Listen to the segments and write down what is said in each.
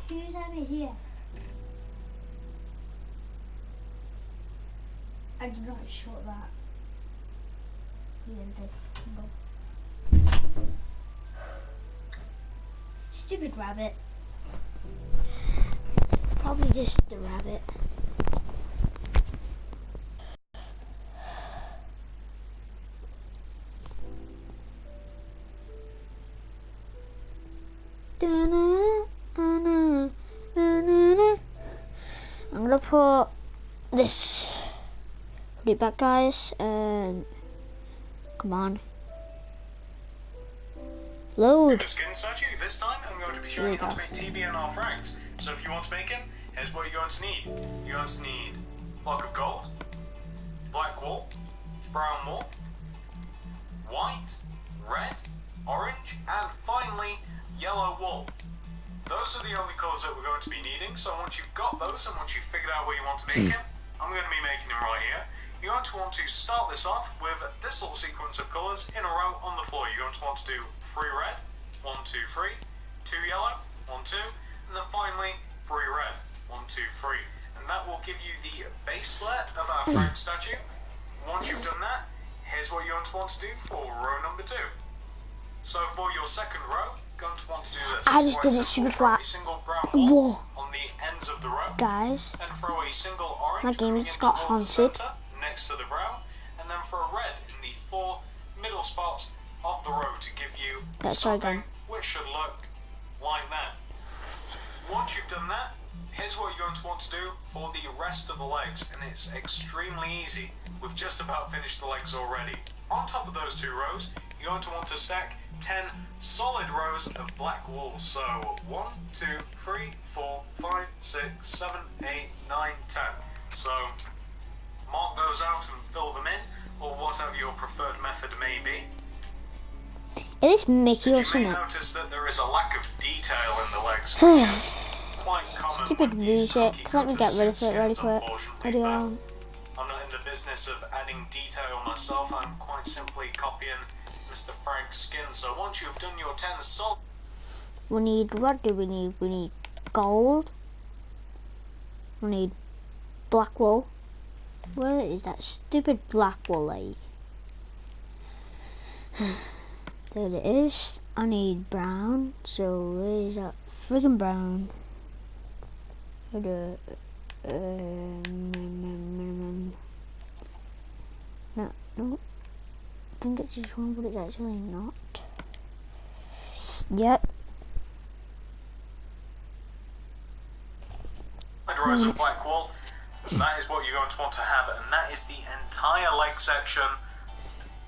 Who's over here? I did not short that. You didn't do. Stupid rabbit. Probably just the rabbit. I'm gonna put this. Put it back, guys, and come on. Load. The skin statue. This time I'm going to be showing you how to make TBNR frags. So if you want to make it, here's what you're going to need. You're going to need a block of gold, black wool, brown wool, white, red, orange, and finally yellow wool. Those are the only colours that we're going to be needing. So once you've got those and once you've figured out where you want to make them, I'm going to be making them right here. You're going to want to start this off with this little sequence of colours in a row on the floor. You're going to want to do 3 red, 1, 2, 3, 2 yellow, 1, 2, and then finally 3 red, 1, 2, 3. And that will give you the base layer of our frag statue. Once you've done that, here's what you're going to want to do for row number 2. So for your second row, you're going to want to do this. I just did it super flat. A single brown wool on the ends of the row. Guys, and throw a single orange my game just got haunted. Next to the brown, and then throw a red in the 4 middle spots of the row to give you something which should look like that. Once you've done that, here's what you're going to want to do for the rest of the legs, and it's extremely easy. We've just about finished the legs already. On top of those 2 rows, you're going to want to stack 10 solid rows of black wool. So 1, 2, 3, 4, 5, 6, 7, 8, 9, 10. So mark those out and fill them in, or whatever your preferred method may be. It is Mickey or something. You may notice that there is a lack of detail in the legs, which is quite common. Stupid music. Let me get rid of it really quick. Video. I'm not in the business of adding detail myself. I'm quite simply copying Mr. Frank's skin. So once you've done your 10 solid, we need, what do we need? We need gold. We need black wool. Where is that stupid black wool, eh? There it is. I need brown. So where is that friggin' brown? No, no. I think it's this one, but it's actually not. Yep. rows of black wool. That is what you're going to want to have, and that is the entire leg section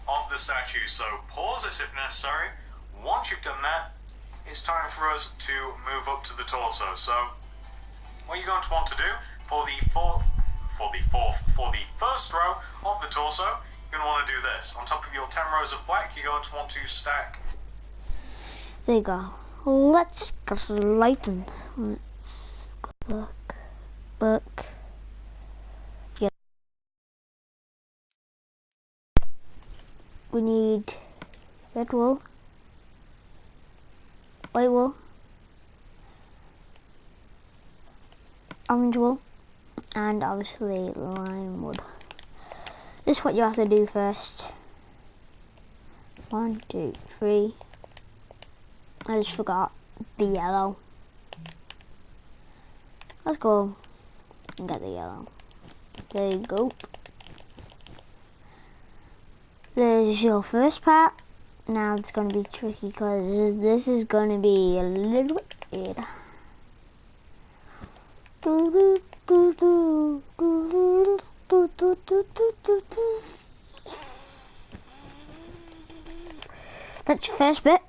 of the statue. So pause this if necessary. Once you've done that, it's time for us to move up to the torso. So what you're going to want to do for the first row of the torso, you're going to want to do this. On top of your 10 rows of black, you're going to want to stack. There you go. Let's just lighten. Let's go back. Yeah. We need red wool, white wool, orange wool, and obviously lime wood. This is what you have to do first. 1, 2, 3. I just forgot the yellow. Let's go and get the yellow. There you go. There's your first part. Now it's going to be tricky because this is going to be a little bit weird. That's your first bit.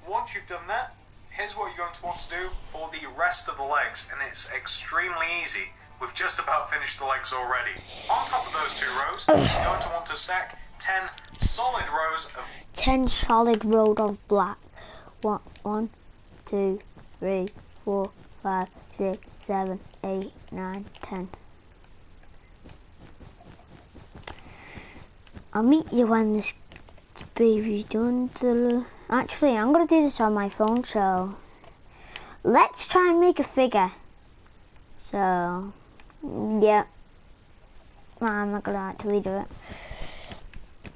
Once you've done that, here's what you're going to want to do for the rest of the legs, and it's extremely easy. We've just about finished the legs already. On top of those 2 rows, you're going to want to stack 10 solid rows of 10 solid rows of black. 1, 2, 3, 4, 5, 6, 7, 8, 9, 10. I'll meet you when this baby's done. Actually, I'm gonna do this on my phone, so let's try and make a figure. So, yeah. I'm not gonna actually do it.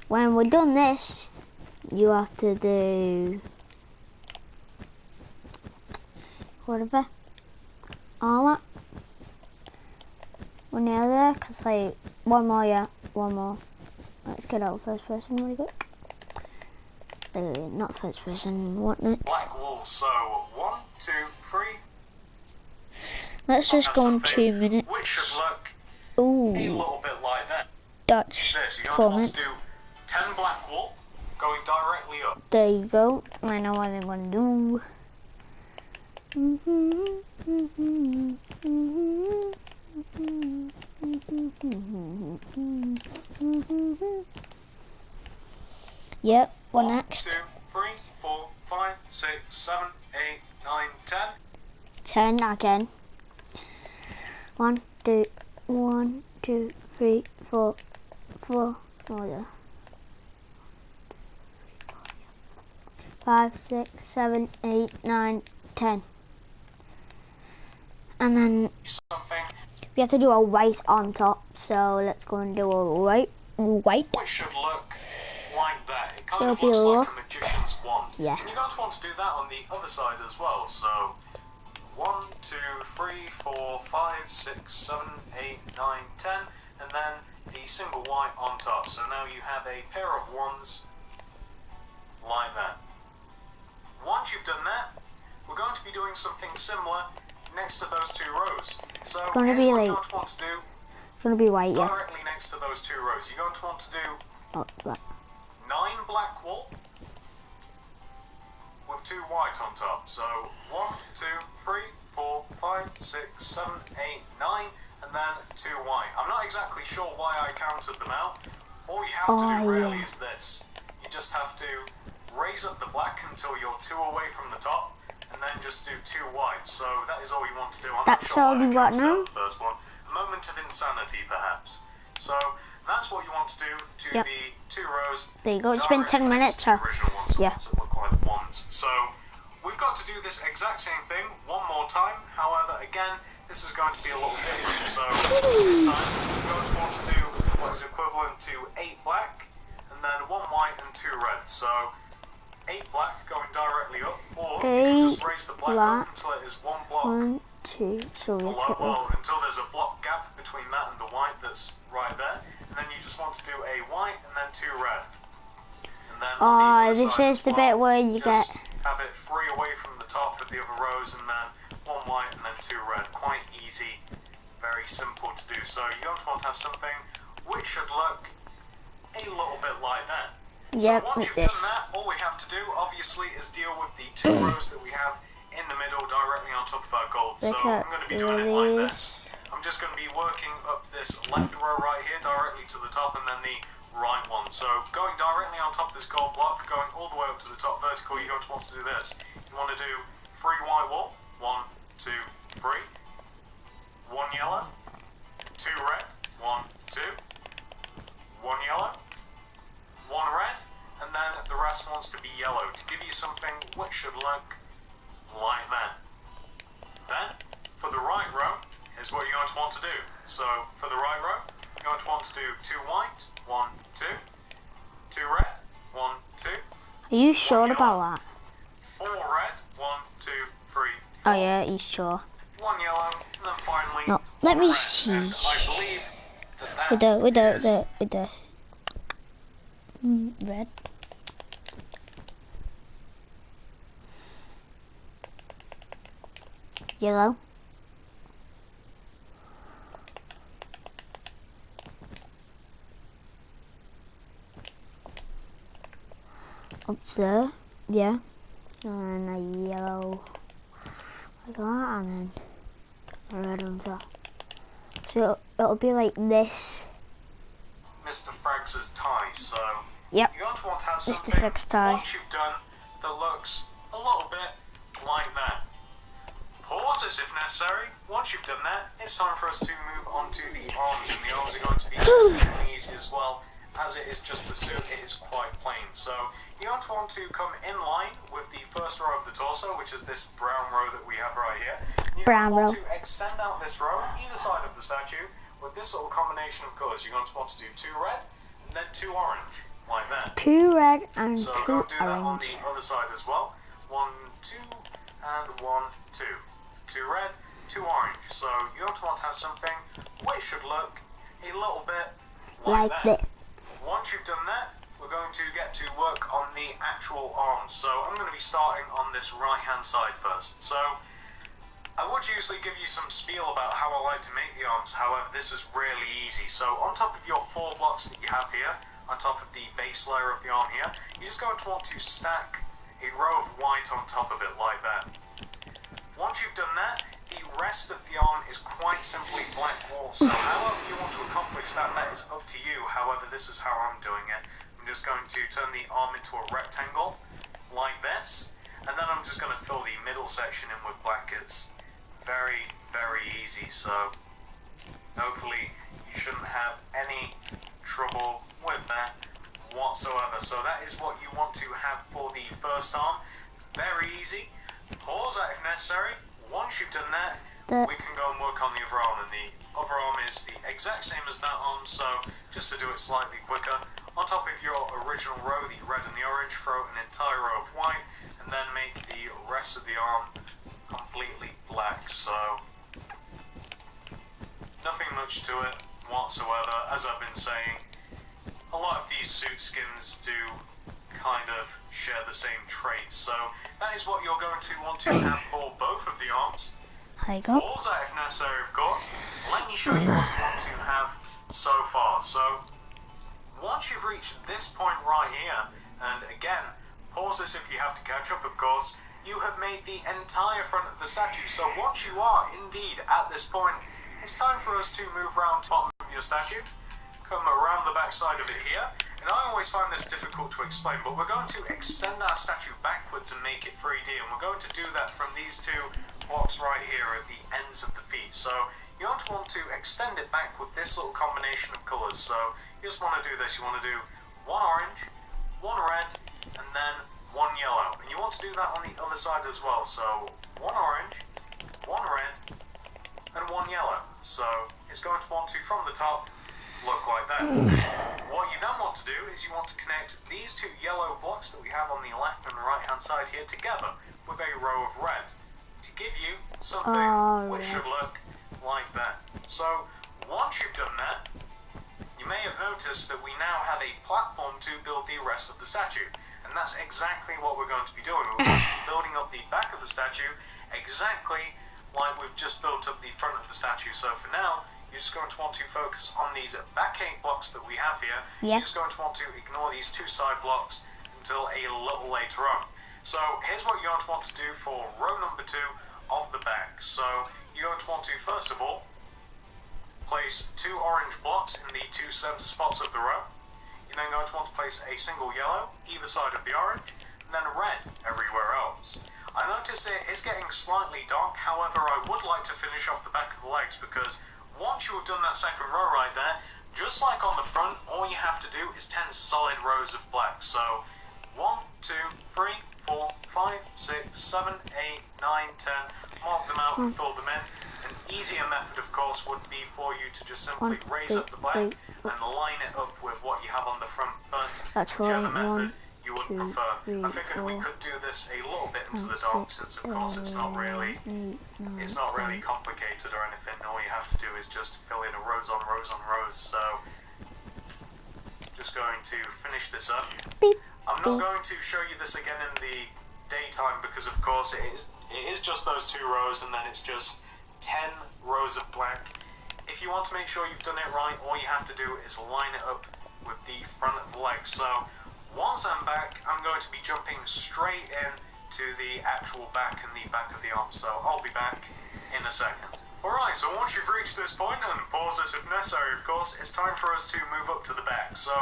When we're done this, you have to do whatever. All that. We're near there, cause like one more, yeah, one more. Let's get out first person really quick. Not first person. What next? Black wool. So 1, 2, 3. Let's just go on 2 minutes. Which should look Ooh, a little bit like that. that's This, you're 4 going to minutes. want to do 10 black wool going directly up. There you go. I know what I'm gonna do. Yep. What 1, next? 2, 3, 4, 5, 6, 7, 8, 9, 10. 10 again. 1, 2, 1, 2, 3, 4, 4. Oh yeah. 5, 6, 7, 8, 9, 10. And then Something we have to do a white on top. So let's go and do a white. which should look like that. It kind of It'll be looks a like a magician's wand. Yeah. And you're going to want to do that on the other side as well. So 1, 2, 3, 4, 5, 6, 7, 8, 9, 10. And then the single white on top. So now you have a pair of wands like that. Once you've done that, we're going to be doing something similar next to those 2 rows. So It's gonna here's be what like- you're going to want to do It's gonna be white, yeah. directly next to those 2 rows. You're going to want to do Oh, black. 9 black wool with 2 white on top. So 1, 2, 3, 4, 5, 6, 7, 8, 9, and then 2 white. I'm not exactly sure why I counted them out. All you have to do really is this. You just have to raise up the black until you're 2 away from the top, and then just do 2 white. So that is all you want to do. I'm That's not sure all why I you got counted now? out the first one. A moment of insanity, perhaps. So that's what you want to do to Yep. the 2 rows. There you go. It's been 10 directly minutes. next to the So original ones, the yeah. ones that look like wands. So we've got to do this exact same thing one more time. However, again, this is going to be a little different. So this time we're going to want to do what is equivalent to 8 black, and then 1 white and 2 red. So 8 black going directly up, or you can just raise the black up until it is 1 block 1, 2. So let's get one. below, until there's a block gap between that and the white that's right there. And then you just want to do a white and then 2 red. And then on the other This side is as the well, bit where you just get. have it 3 away from the top of the other rows, and then 1 white and then 2 red. Quite easy, very simple to do. So you're going to want to have something which should look a little bit like that. Yep, So once with you've this. done that, all we have to do, obviously, is deal with the 2 rows that we have in the middle, directly on top of our gold. So Look I'm at going to be doing it like this. this. I'm just going to be working up this left row right here, directly to the top, and then the right one. So going directly on top of this gold block, going all the way up to the top vertical, you're going to want to do this. You want to do 3 white wool, 1, 2, 3, 1 yellow, 2 red, 1, 2, 1 yellow, 1 red, and then the rest wants to be yellow to give you something which should look like that. Then, for the right row, is what you're going to want to do. So, for the right row, you're going to want to do 2 white, 1, 2, 2 red, 1, 2. Are you sure about that? 4 red, 1, 2, 3, 4. Oh yeah, he's sure. 1 yellow, and then finally. No, let 1 me red. see. And I believe that With the red. Yellow. Up there, yeah. And a yellow like that, and then a red on top. So it'll be like this. Mr. Frags' tie, so Yep. you're going to want to have Mr. something Frags' tie. once you've done that looks a little bit like that. Pause this if necessary. Once you've done that, it's time for us to move on to the arms, and the arms are going to be nice and easy as well as it is just the suit, it is quite plain. So you're going to want to come in line with the first row of the torso, which is this brown row that we have right here. You're Brown going row. to want to extend out this row either side of the statue with this little combination of colours. You're going to want to do 2 red and then 2 orange, like that. 2 red and So 2 go do that on orange. the other side as well. 1, 2, and 1, 2. 2 red, 2 orange. So you're going to want to have something which should look a little bit like that. This. Once you've done that, we're going to get to work on the actual arms. So I'm going to be starting on this right hand side first. So I would usually give you some spiel about how I like to make the arms, however this is really easy. So on top of your 4 blocks that you have here, on top of the base layer of the arm here, you're just going to want to stack a row of white on top of it like that. Once you've done that, the rest of the arm is quite simply black wool. So however you want to accomplish that, that is up to you. However, this is how I'm doing it. I'm just going to turn the arm into a rectangle like this, and then I'm just going to fill the middle section in with black. It's very, very easy, so hopefully you shouldn't have any trouble with that whatsoever. So that is what you want to have for the first arm. Very easy. Pause that if necessary. Once you've done that, we can go and work on the other arm, and the other arm is the exact same as that arm, so just to do it slightly quicker, on top of your original row, the red and the orange, throw an entire row of white, and then make the rest of the arm completely black. So nothing much to it whatsoever. As I've been saying, a lot of these suit skins do kind of share the same traits, so that is what you're going to want to have for both of the arms. There you go. Pause that if necessary, of course. Let me show you what you want to have so far. So once you've reached this point right here, and again, pause this if you have to catch up, of course, you have made the entire front of the statue. So once you are indeed at this point, it's time for us to move around to the bottom of your statue, come around the back side of it here. And I always find this difficult to explain, but we're going to extend our statue backwards and make it 3D, and we're going to do that from these 2 blocks right here at the ends of the feet. So you're going to want to extend it back with this little combination of colours. So you just want to do this. You want to do 1 orange, 1 red, and then 1 yellow. And you want to do that on the other side as well. So 1 orange, 1 red, and 1 yellow. So it's going to want to, from the top, look like that. What you then want to do is you want to connect these 2 yellow blocks that we have on the left and right hand side here together with a row of red to give you something which should look like that. So once you've done that, you may have noticed that we now have a platform to build the rest of the statue, and that's exactly what we're going to be doing. We're going to be building up the back of the statue exactly like we've just built up the front of the statue. So for now, you're just going to want to focus on these back 8 blocks that we have here. Yeah. You're just going to want to ignore these 2 side blocks until a little later on. So here's what you're going to want to do for row number 2 of the back. So you're going to want to, first of all, place 2 orange blocks in the 2 center spots of the row. You're then going to want to place a single yellow either side of the orange, and then red everywhere else. I noticed it is getting slightly dark, however I would like to finish off the back of the legs, because once you have done that second row right there, just like on the front, all you have to do is 10 solid rows of black. So 1, 2, 3, 4, 5, 6, 7, 8, 9, 10. Mark them out and fill them in. An easier method, of course, would be for you to just simply raise up the black and line it up with what you have on the front. But whichever method you would prefer. I figured we could do this a little bit into the dark, since of course it's not really complicated or anything. All you have to do is just fill in rows on rows on rows. So just going to finish this up. I'm not going to show you this again in the daytime, because of course it is just those 2 rows, and then it's just 10 rows of black. If you want to make sure you've done it right, all you have to do is line it up with the front of the leg. So once I'm back, I'm going to be jumping straight in to the actual back and the back of the arm, so I'll be back in a second. Alright, so once you've reached this point, and pause this if necessary of course, it's time for us to move up to the back. So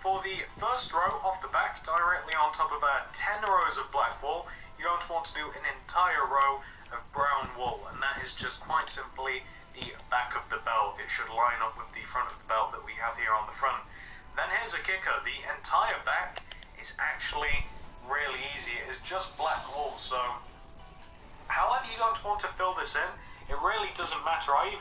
for the first row off the back, directly on top of our 10 rows of black wool, you're going to want to do an entire row of brown wool, and that is just quite simply the back of the belt. It should line up with the front of the belt that we have here on the front. Then here's a kicker, the entire back is actually really easy. It's just black wool, so however you're going to want to fill this in, it really doesn't matter. I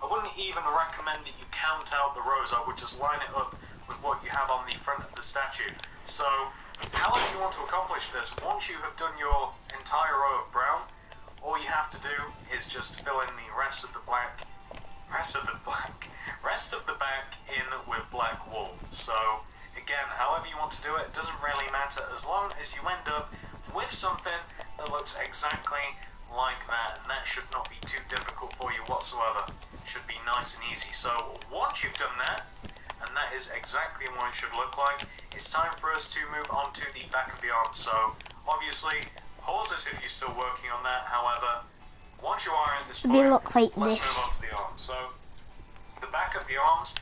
wouldn't even recommend that you count out the rows. I would just line it up with what you have on the front of the statue. So however you want to accomplish this, once you have done your entire row of brown, all you have to do is just fill in the rest of the back in with black wool. So again, however you want to do it, doesn't really matter as long as you end up with something that looks exactly like that, and that should not be too difficult for you whatsoever. Should be nice and easy. So once you've done that, and that is exactly what it should look like, it's time for us to move on to the back of the arm. So obviously, pause this if you're still working on that. However, once you are in this point, let's move on to the arms. So the back of the arms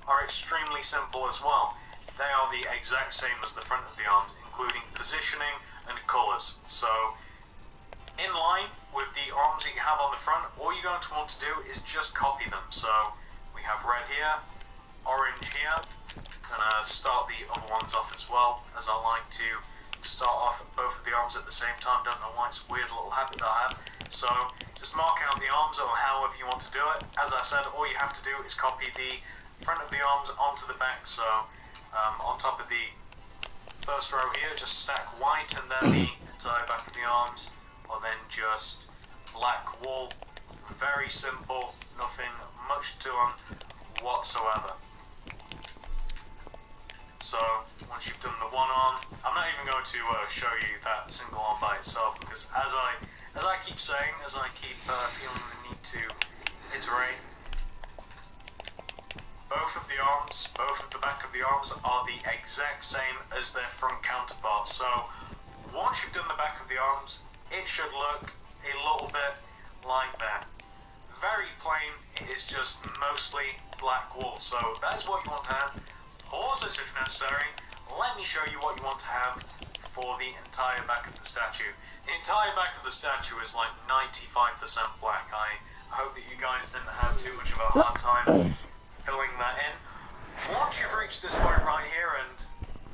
are extremely simple as well. They are the exact same as the front of the arms, including positioning and colours. So in line with the arms that you have on the front, all you're going to want to do is just copy them. So we have red here, orange here, and start the other ones off as well, as I like to start off both of the arms at the same time. Don't know why, it's a weird little habit that I have. So just mark out the arms or however you want to do it. As I said, all you have to do is copy the front of the arms onto the back. So on top of the first row here, just stack white, and then the entire back of the arms, or then just black wool. Very simple, nothing much to them whatsoever. So once you've done the one arm, I'm not even going to show you that single arm by itself, because as I keep saying, as I keep feeling the need to iterate, both of the arms, both of the back of the arms are the exact same as their front counterparts. So once you've done the back of the arms, it should look a little bit like that. Very plain, it is just mostly black wool. So that's what you want to have. Pause this if necessary. Let me show you what you want to have for the entire back of the statue. The entire back of the statue is like 95% black. I hope that you guys didn't have too much of a hard time filling that in. Once you've reached this point right here, and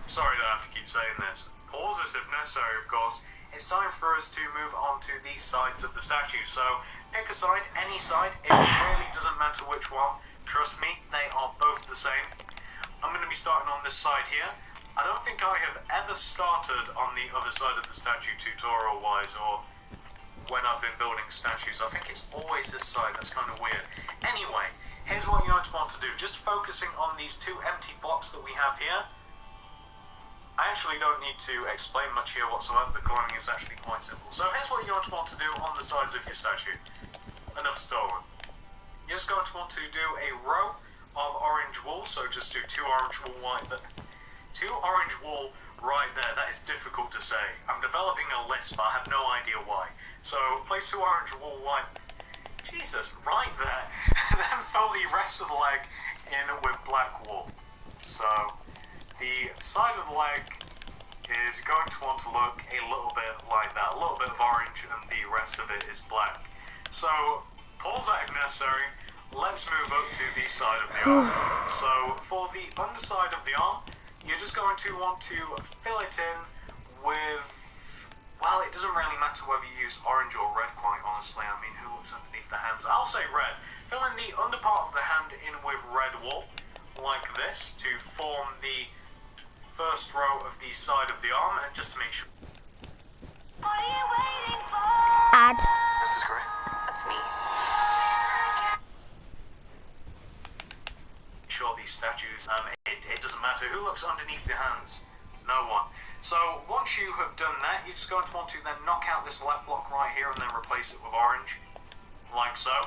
sorry that I have to keep saying this, pause this if necessary, of course, it's time for us to move on to the sides of the statue. So pick a side, any side, it really doesn't matter which one. Trust me, they are both the same. I'm going to be starting on this side here. I don't think I have ever started on the other side of the statue tutorial-wise, or when I've been building statues. I think it's always this side. That's kind of weird. Anyway, here's what you're going to want to do. Just focusing on these two empty blocks that we have here. I actually don't need to explain much here whatsoever. The colouring is actually quite simple. So here's what you're going to want to do on the sides of your statue. Enough stolen. You're just going to want to do a row of orange wool, so just do two orange wool right there. Two orange wool right there. That is difficult to say. I'm developing a list, but I have no idea why. So place two orange wool right, Jesus, right there, and then fill the rest of the leg in with black wool. So the side of the leg is going to want to look a little bit like that, a little bit of orange, and the rest of it is black. So pause that if necessary. Let's move up to the side of the arm. So for the underside of the arm, you're just going to want to fill it in with, well, it doesn't really matter whether you use orange or red, quite honestly. I mean, who looks underneath the hands? I'll say red. Fill in the under part of the hand in with red wool, like this, to form the first row of the side of the arm, and just to make sure. What are you waiting for? Add. This is great. That's me. Sure these statues, it doesn't matter who looks underneath the hands, no one. So once you have done that, you're just going to want to then knock out this left block right here and then replace it with orange, like so.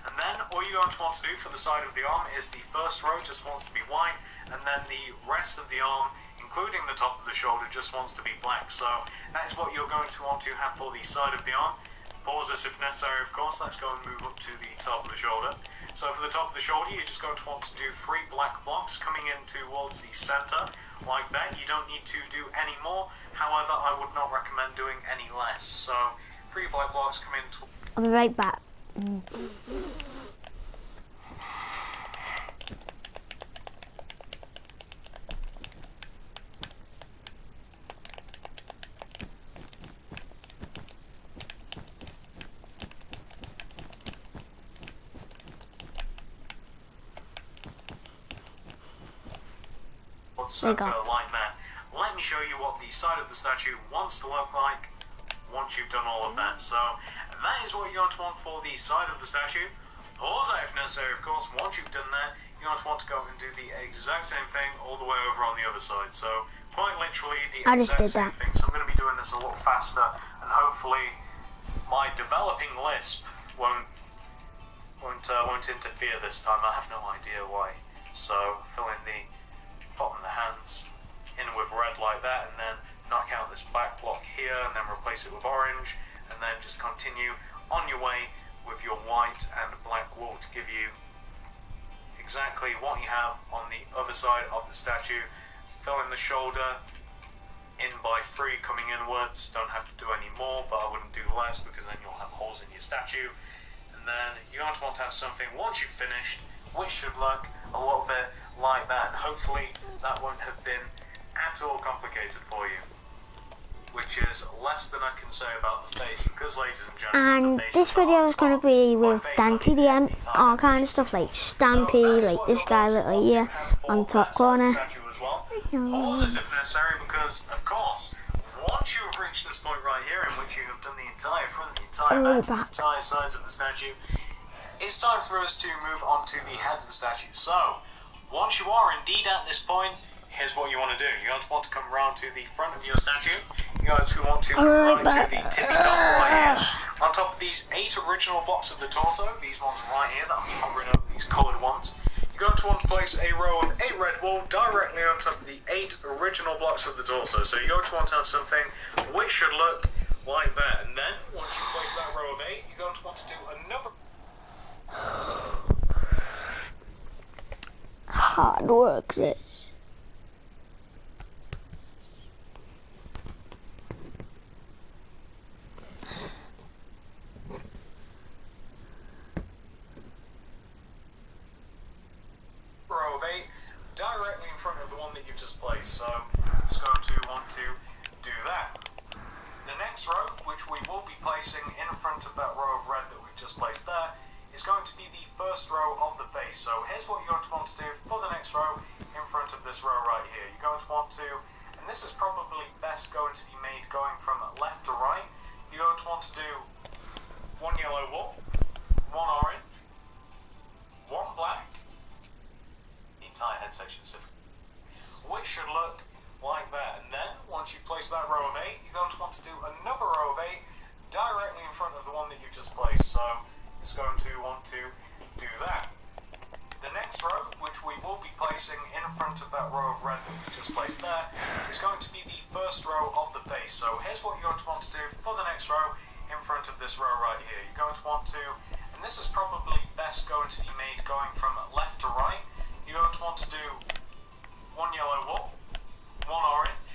And then all you're going to want to do for the side of the arm is the first row just wants to be white, and then the rest of the arm, including the top of the shoulder, just wants to be black. So that is what you're going to want to have for the side of the arm. Pause this if necessary, of course. Let's go and move up to the top of the shoulder. So for the top of the shoulder, you're just going to want to do 3 black blocks coming in towards the center, like that. You don't need to do any more. However, I would not recommend doing any less. So 3 black blocks come in. I'll be right back. towards There you center go. like that. Let me show you what the side of the statue wants to look like once you've done all of that. So that is what you're going to want for the side of the statue. Pause that if necessary, of course. Once you've done that, you're going to want to go and do the exact same thing all the way over on the other side. So quite literally the I just exact did same that. thing. So I'm going to be doing this a lot faster, and hopefully my developing lisp won't interfere this time. I have no idea why. So fill in the bottom of the hands in with red like that, and then knock out this back block here, and then replace it with orange, and then just continue on your way with your white and black wool to give you exactly what you have on the other side of the statue. Fill in the shoulder in by 3 coming inwards. Don't have to do any more, but I wouldn't do less because then you'll have holes in your statue. And then you're going to want to have something once you've finished which should look a little bit like that, and hopefully that won't have been at all complicated for you, which is less than I can say about the face, because ladies and gentlemen, And the face this is not video is going to be my with face Dan on the TDM, entire all kind of statue. stuff like So Stampy, that is like what this you're guy going to little want to here have for on top that side of the corner. statue as well. Pause this if necessary, because of course, once you have reached this point right here, in which you have done the entire front, the entire back, the entire sides of the statue, it's time for us to move on to the head of the statue. So, once you are indeed at this point, here's what you want to do. You're going to want to come around to the front of your statue. You're going to want to come right to the tippy top right here. On top of these 8 original blocks of the torso, these ones right here that I'm hovering over, these coloured ones, you're going to want to place a row of 8 red wool directly on top of the 8 original blocks of the torso. So you're going to want to have something which should look like that. And then, once you place that row of 8, you're going to want to do another... Hard work, this. row of 8 directly in front of the one that you've just placed. So just going to want to do that. The next row, which we will be placing in front of that row of red that we've just placed there, is going to be the first row of the face. So here's what you're going to want to do for the next row in front of this row right here. You're going to want to, and this is probably best going to be made going from left to right, you're going to want to do 1 yellow wool, 1 orange, 1 black, the entire head section which should look like that. And then, once you place that row of 8, you're going to want to do another row of 8 directly in front of the one that you've just placed. So it's going to want to do that. The next row, which we will be placing in front of that row of red that we just placed there, is going to be the first row of the face. So here's what you're going to want to do for the next row in front of this row right here. You're going to want to, and this is probably best going to be made going from left to right, you're going to want to do 1 yellow wool, 1 orange,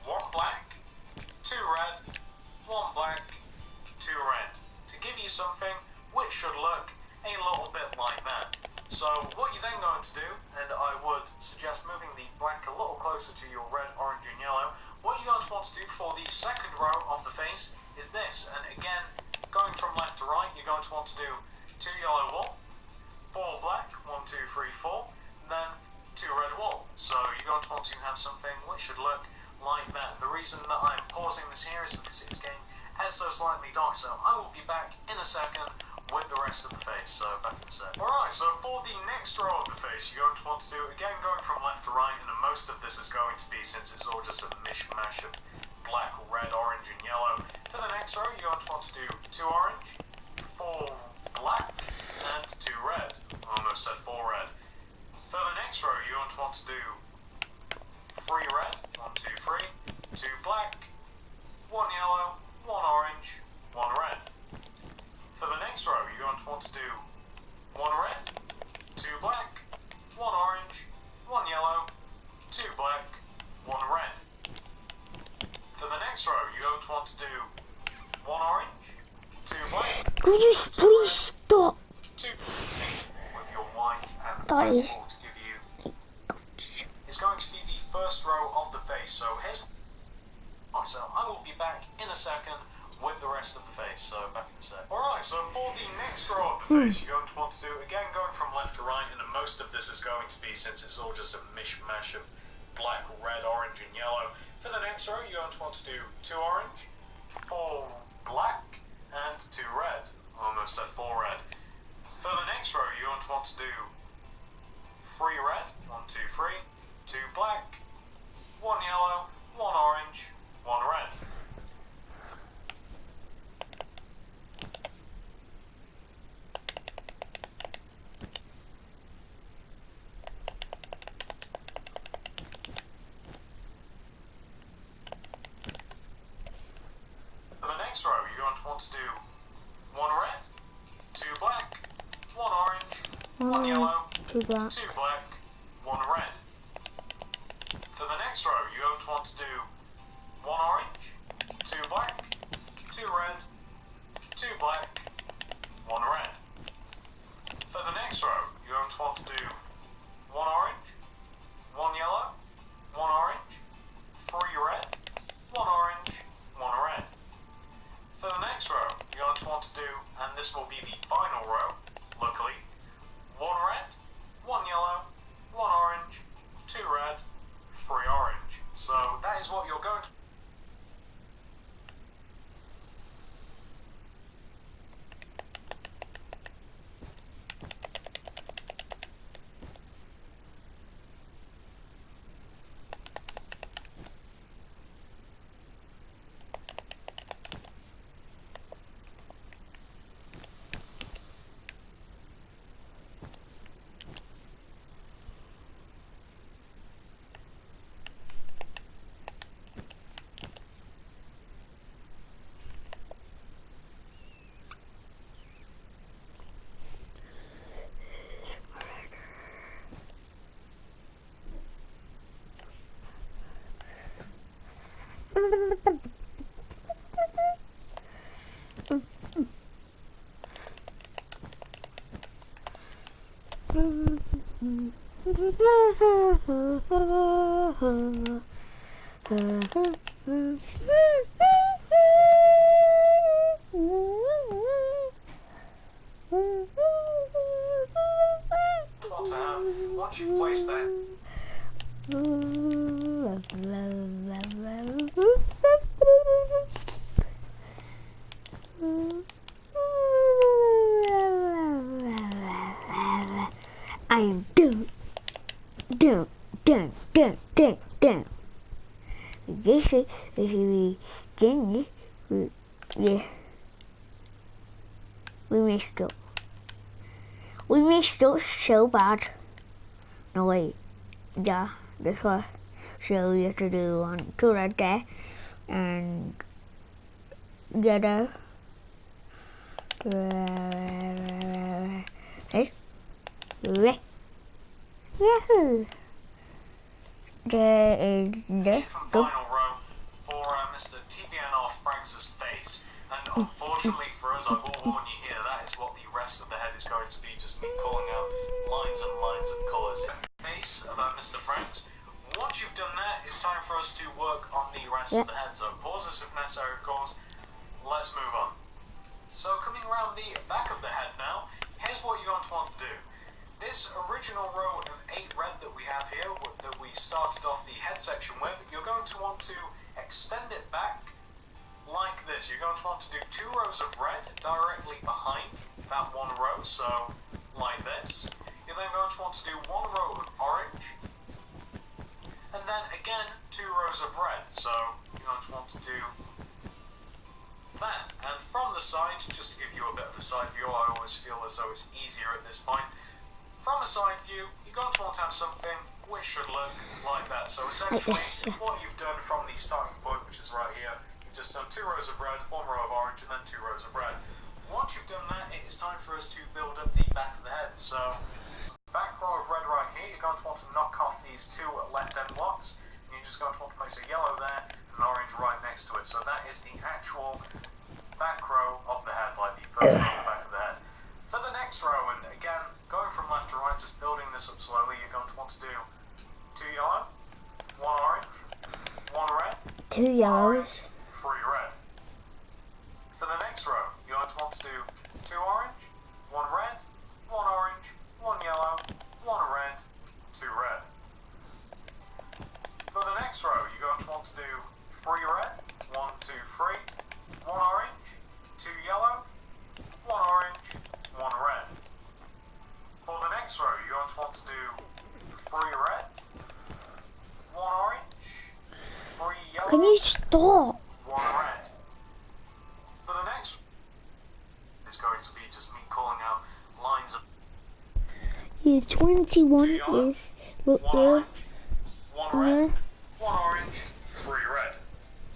1 black, 2 red, 1 black, 2 red, to give you something which should look a little bit like that. So what you're then going to do, and I would suggest moving the black a little closer to your red, orange and yellow, what you're going to want to do for the second row of the face is this, and again, going from left to right, you're going to want to do 2 yellow wool, 4 black, 1, 2, 3, 4, and then 2 red wool. So you're going to want to have something which should look like that. The reason that I'm pausing this here is because it's getting ever so slightly dark, so I will be back in a second with the rest of the face. So back in a sec. Alright, so for the next row of the face, you're going to want to do, again going from left to right, and most of this is going to be, since it's all just a mishmash of black, red, orange and yellow. For the next row, you're going to want to do 2 orange, 4 black, and 2 red. I almost said 4 red. For the next row, you're going to want to do 3 red, 1, 2, 3, 2 black, 1 yellow, 1 orange, 1 red. For the next row, you're going to want to do 1 red, 2 black, 1 orange, 1 yellow, 2 black, 1 red. For the next row, you're going to want to do 1 orange, 2 black. Could you please stop? 2 with your white and That black is- wool to give you. It's going to be the first row of the face. So here's. So I will be back in a second with the rest of the face, so back in a sec. Alright, so for the next row of the face, you're going to want to do, again, going from left to right, and most of this is going to be, since it's all just a mishmash of black, red, orange, and yellow. For the next row, you're going to want to do 2 orange, 4 black, and 2 red. I almost said 4 red. For the next row, you're going to want to do 3 red, 1, 2, 3, 2 black, 1 yellow, 1 orange, 1 red. For the next row, you're going to want to do 1 red, 2 black, 1 orange, 1 yellow, 2 black. 2 black, 1 red. For the next row, you're going to want to do 1 orange, 2 black, 2 red, 2 black, 1 red. For the next row, you're going to want to do 1 orange, 1 yellow, 1 orange, 3 red, 1 orange, 1 red. For the next row, you're going to want to do, and this will be the final row, luckily, 1 red, 1 yellow, 1 orange, 2 red, 3 orange. So that is what you're going to... Once you've placed that... I am done. This is we genius. Yeah. We messed up. We messed up so bad. No wait. Yeah, this one. So we have to do 1, 2 right there. And the other. Yahoo! There is the final row for Mr. TBNR Franks' face. And unfortunately for us, I will warn you here, that is what the rest of the head is going to be, just me pulling out lines and lines of colours. Face of Mr. Franks. Once you've done that, it's time for us to work on the rest of the head. So pause this if necessary, of course. Let's move on. So coming around the back of the head now, here's what you're going to want to do. This original row of 8 red that we have here, that we started off the head section with, you're going to want to extend it back like this. You're going to want to do 2 rows of red directly behind that 1 row, so like this. You're then going to want to do 1 row of orange, and then again 2 rows of red, so you're going to want to do that. And from the side, just to give you a bit of a side view, I always feel as though it's easier at this point. From a side view, you're going to want to have something which should look like that. So essentially, what you've done from the starting point, which is right here, you've just done 2 rows of red, 1 row of orange, and then 2 rows of red. Once you've done that, it is time for us to build up the back of the head. So, back row of red right here, you're going to want to knock off these 2 left end blocks. And you're just going to want to place a yellow there and an orange right next to it. So that is the actual back row of the head, like the first row of the back of the head. For the next row, and again, going from left to right, just building this up slowly, you're going to want to do 2 yellow, 1 orange, 1 red, 2 yellows, orange, 3 red. For the next row, you're going to want to do 2 orange, 1 red, 1 orange, 1 yellow, 1 red, 2 red. For the next row, you're going to want to do 3 red, 1, 2, 3, 1 orange, 2 yellow, 1 orange, 1 red. For the next row, you're going to want to do 3 red, 1 orange, 3 yellow, Can you stop? 1 red. For the next, it's going to be just me calling out lines of Yeah, 21 is. Look 1 there. orange, 1 red, 1 orange, 3 red.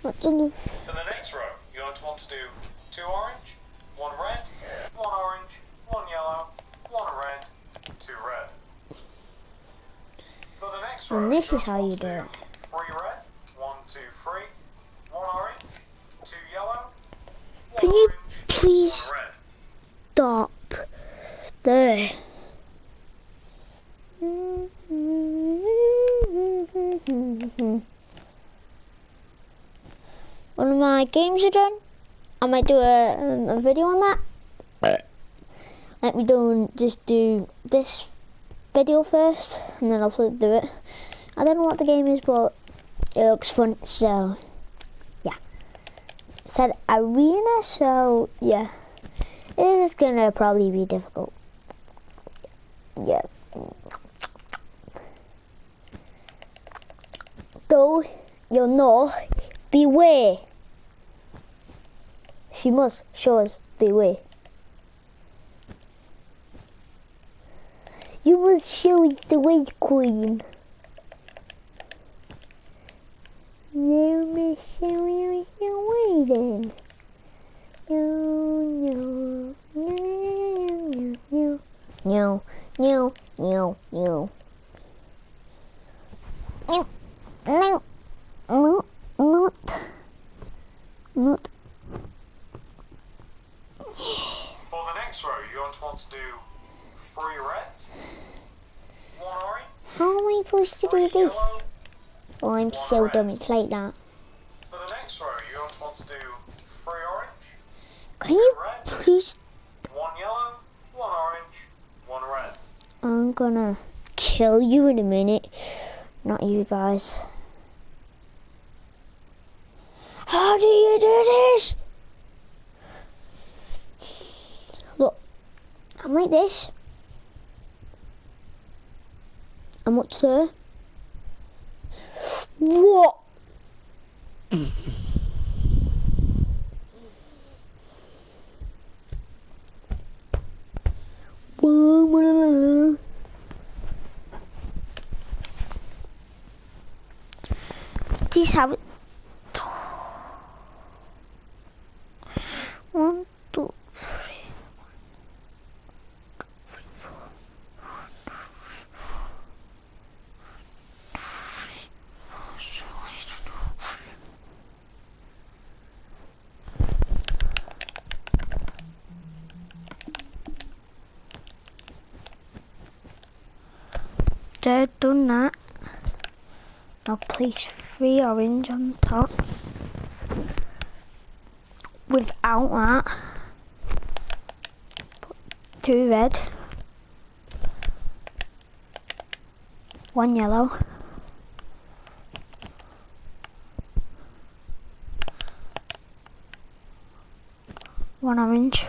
What's on the. For the next row, you're going to want to do 2 orange, 1 red, 1 orange, 1 yellow, 1 red, 2 red. For the next row, And this you're is going how to you want do to it. 3 red, 1, 2, 3, 1 orange, 2 yellow, 1 Can you orange, please 1 red. stop there? One of my games are done. I might do a video on that. Let me just do this video first, and then I'll do it. I don't know what the game is, but it looks fun, so yeah. It said arena, so yeah. It is gonna probably be difficult. Yeah. Though you'll know the way. She must show us the way. You must show us the way, Queen. You must show us the way then. No, no, no, no, no, no, no. No, no, no, not. For the next row, you're going to want to do 3 reds, 1 orange, How am I supposed to 3 do this? yellow. Oh, I'm so dumb. It's like that. For the next row, you're going to want to do 3 orange, Can you red, please? 1 yellow, 1 orange, 1 red. I'm gonna kill you in a minute. Not you guys. How do you do this? Look, I'm like this. And what's there? What? This is how it. 1, 2, 3. 3, 4. They've done that. Now place 3 orange on top. Without that, put 2 red, 1 yellow, 1 orange,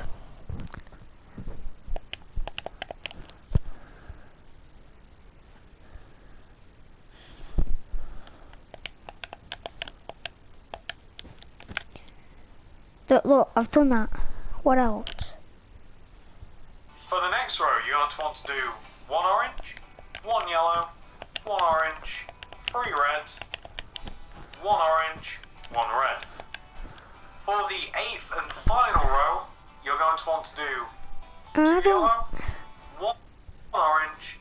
look, I've done that. What else? For the next row, you're going to want to do 1 orange, 1 yellow, 1 orange, 3 reds, 1 orange, 1 red. For the 8th and final row, you're going to want to do 2 yellow, 1 orange,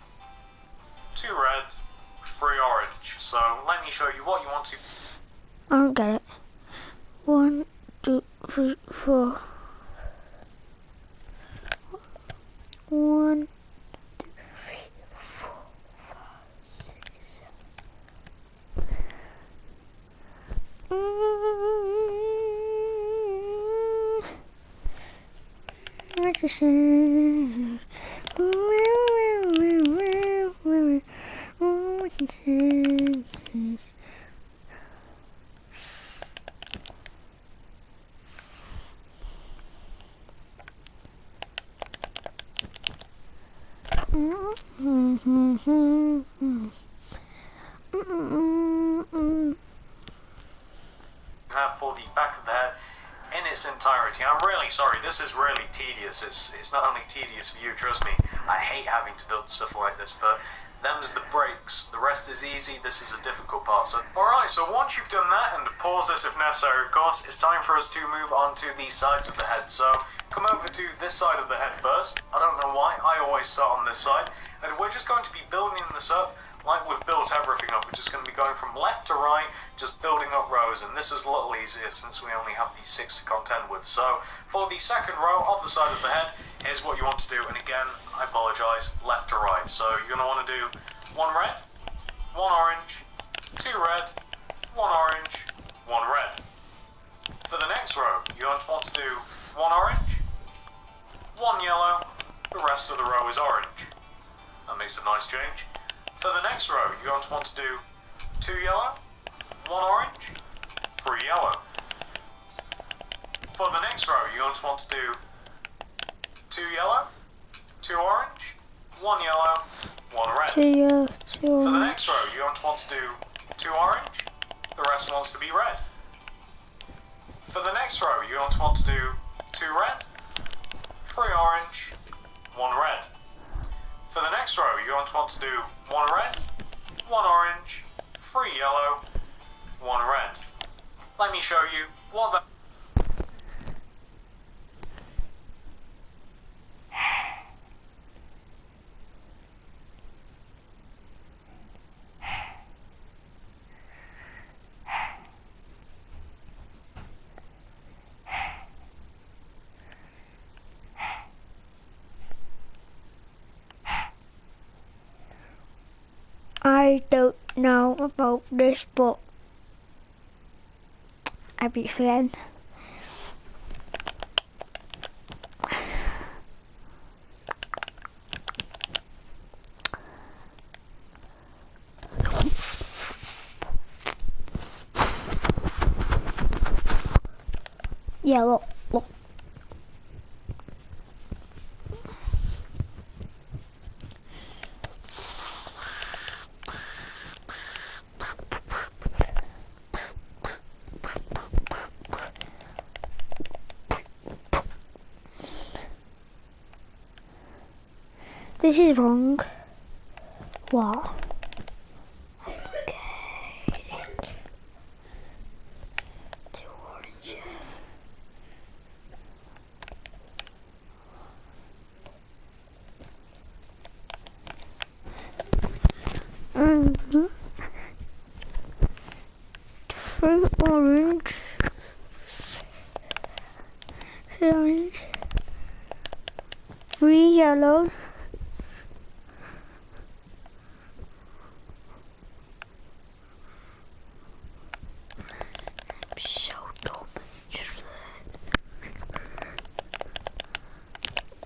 2 reds, 3 orange. So let me show you what you want to. I don't get it. 1, 2, 3, 4. 1, 2, 3, 4, 5, 6, 7. Have for the back of the head in its entirety. I'm really sorry, this is really tedious. It's not only tedious for you, trust me. I hate having to build stuff like this, but them's the breaks. The rest is easy, this is a difficult part. So, alright, so once you've done that, and pause this if necessary, of course, it's time for us to move on to the sides of the head. So, come over to this side of the head first. I don't know why, I always start on this side. And we're just going to be building this up like we've built everything up. We're just going to be going from left to right, just building up rows, and this is a little easier since we only have these 6 to contend with. So, for the second row of the side of the head, here's what you want to do, and again, I apologise, left to right. So, you're going to want to do 1 red, 1 orange, 2 red, 1 orange, 1 red. For the next row, you're going to want to do 1 orange, 1 yellow, the rest of the row is orange. That makes a nice change. For the next row, you're going to want to do 2 yellow, 1 orange, 3 yellow. For the next row, you're going to want to do 2 yellow, 2 orange, 1 yellow, 1 red. For the next row, you're going to want to do 2 orange, the rest wants to be red. For the next row, you're going to want to do 2 red, 3 orange, 1 red. For the next row, you're going to want to do 1 red, 1 orange, 3 yellow, 1 red. Let me show you what that... I don't know about this, but I beat again. Yeah, look. This is wrong. What? Okay. 2 orange. Fruit orange. Orange. 3 yellow.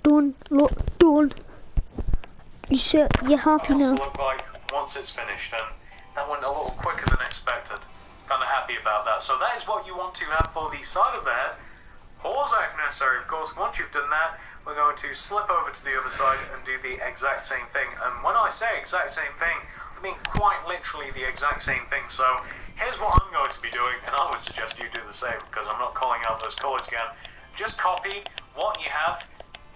Done, look, done. You're happy now? Look like once it's finished, and that went a little quicker than expected. Kind of happy about that. So that is what you want to have for the side of the head. Pause if necessary, of course. Once you've done that, we're going to slip over to the other side and do the exact same thing. And when I say exact same thing, I mean quite literally the exact same thing. So here's what I'm going to be doing, and I would suggest you do the same because I'm not calling out those colours again. Just copy what you have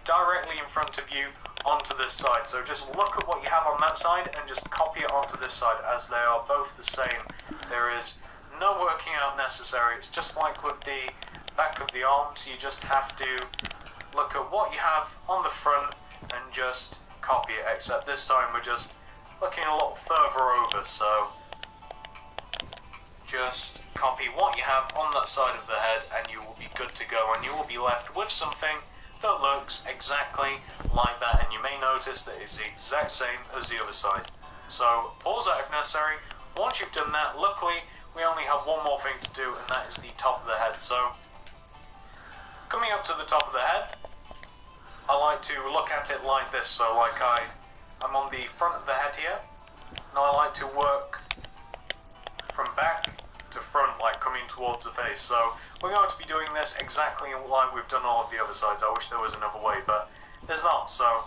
directly in front of you onto this side. So just look at what you have on that side and just copy it onto this side, as they are both the same. There is no working out necessary. It's just like with the back of the arms. You just have to look at what you have on the front and just copy it, except this time we're just looking a lot further over. So just copy what you have on that side of the head and you will be good to go, and you will be left with something that looks exactly like that, and you may notice that it's the exact same as the other side. So pause that if necessary. Once you've done that, luckily we only have one more thing to do, and that is the top of the head. So coming up to the top of the head, I like to look at it like this, so like I'm on the front of the head here. Now I like to work from back to front, like coming towards the face. So we're going to be doing this exactly like we've done all of the other sides. I wish there was another way, but there's not. So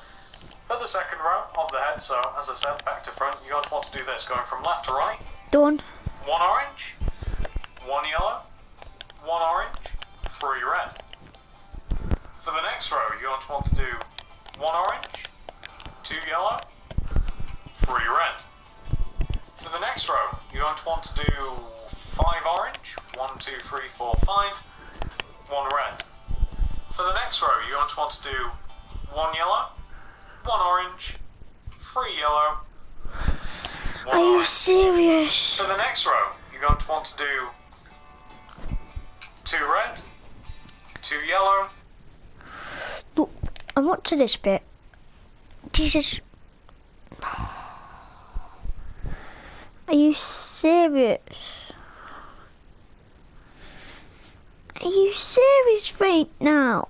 for the second row of the head, so as I said, back to front, you're going to want to do this, going from left to right. Done. 1 orange, 1 yellow, 1 orange, 3 red. For the next row, you're going to want to do 1 orange, 2 yellow, 3 red. For the next row, you're going to want to do 5 orange, 1, 2, 3, 4, 5, 1 red. For the next row, you're going to want to do 1 yellow, 1 orange, 3 yellow, 1 Are you orange. serious? For the next row, you're going to want to do 2 red, 2 yellow. Look, I'm up to this bit. Jesus. Are you serious? Are you serious right now?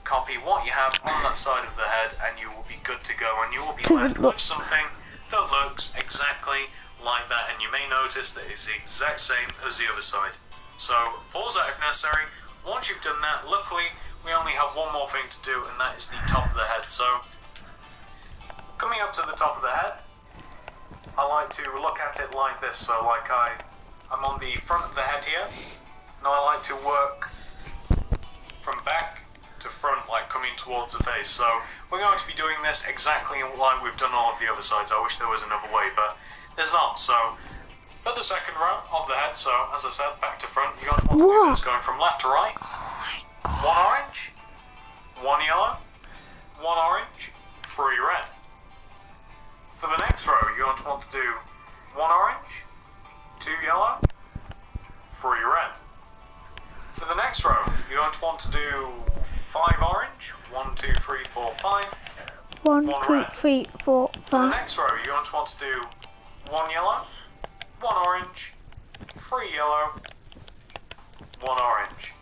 Copy what you have on that side of the head and you will be good to go, and you will be left with something that looks exactly like that, and you may notice that it's the exact same as the other side. So pause that if necessary. Once you've done that, luckily we only have one more thing to do, and that is the top of the head. So coming up to the top of the head, I like to look at it like this, so like I'm on the front of the head here. Now I like to work from back to front, like coming towards the face. So we're going to be doing this exactly like we've done all of the other sides. I wish there was another way, but there's not. So for the second row of the head, so as I said, back to front, you're going to want to do this, going from left to right. 1 orange, 1 yellow, 1 orange, 3 red. For the next row, you're going to want to do 1 orange, 2 yellow, 3 red. For the next row, you're going to want to do 5 orange, 1, 2, 3, 4, 5, 1, 1 2, red. 3, 4, For the 5. next row, you're going to want to do 1 yellow, 1 orange, 3 yellow, 1 orange.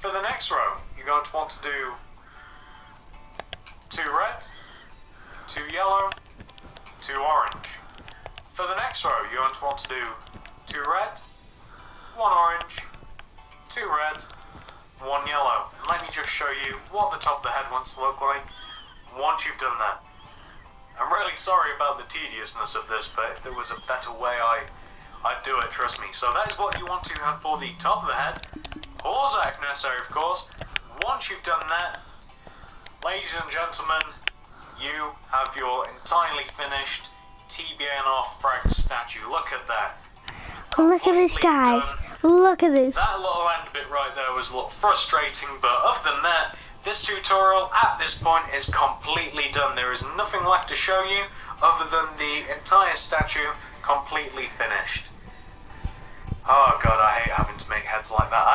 For the next row, you're going to want to do 2 red, 2 yellow, 2 orange. For the next row, you're going to want to do 2 red, 1 orange, 2 red, 1 yellow. And let me just show you what the top of the head wants to look like once you've done that. I'm really sorry about the tediousness of this, but if there was a better way, I'd do it, trust me. So that is what you want to have for the top of the head. Pause that if necessary, of course. Once you've done that, ladies and gentlemen, you have your entirely finished TBNR Frag statue. Look at that. Look at this, Completely guys. done. Look at this. That little end bit right there was a little frustrating, but other than that, this tutorial at this point is completely done. There is nothing left to show you other than the entire statue completely finished. Oh god, I hate having to make heads like that.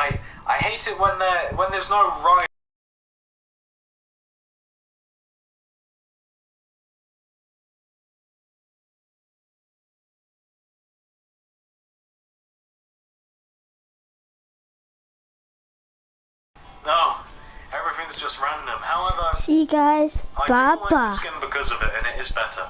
I hate it when there's no rhyme. No, everything's just random. However, See you guys. I Bye do like the bye. skin because of it, and it is better.